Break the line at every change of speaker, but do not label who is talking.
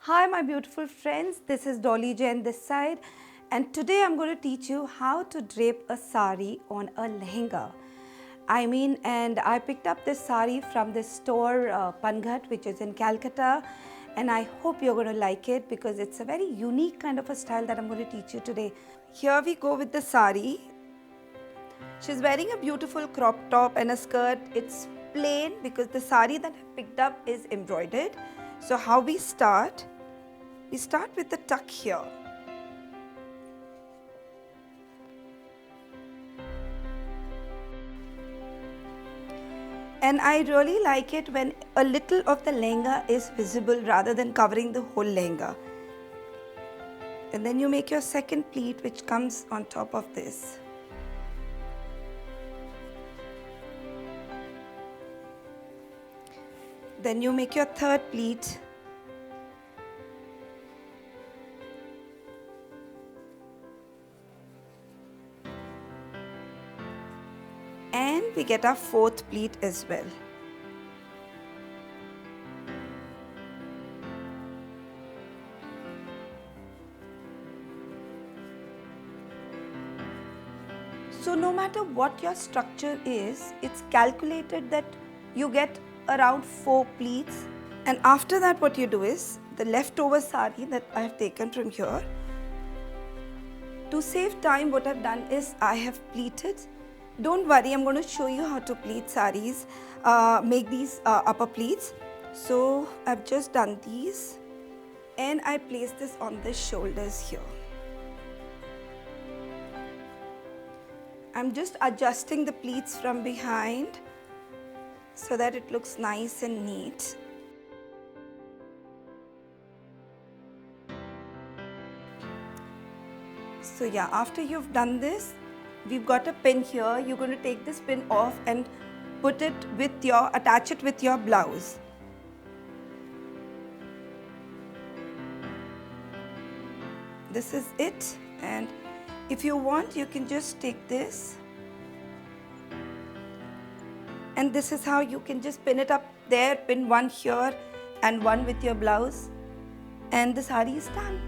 Hi my beautiful friends, this is Dolly Jain this side, and today I'm going to teach you how to drape a sari on a lehenga. And I picked up this sari from this store Panghat, which is in Calcutta, and I hope you're going to like it because it's a very unique kind of a style that I'm going to teach you today. Here we go with the sari. She's wearing a beautiful crop top and a skirt. It's plain because the sari that I picked up is embroidered. So how we start? We start with the tuck here. And I really like it when a little of the lehenga is visible rather than covering the whole lehenga. And then you make your second pleat, which comes on top of this. Then you make your third pleat. And we get our fourth pleat as well. So no matter what your structure is, it's calculated that you get around 4 pleats. And after that, what you do is, the leftover sari that I have taken from here, to save time, what I've done is I have pleated. Don't worry, I'm going to show you how to pleat saris, make these upper pleats. So I've just done these and I place this on the shoulders here. I'm just adjusting the pleats from behind so that it looks nice and neat. So yeah, after you've done this, we've got a pin here. You're going to take this pin off and put it with attach it with your blouse. This is it, and if you want, you can just take this, and this is how you can just pin it up there, pin one here and one with your blouse, and the sari is done.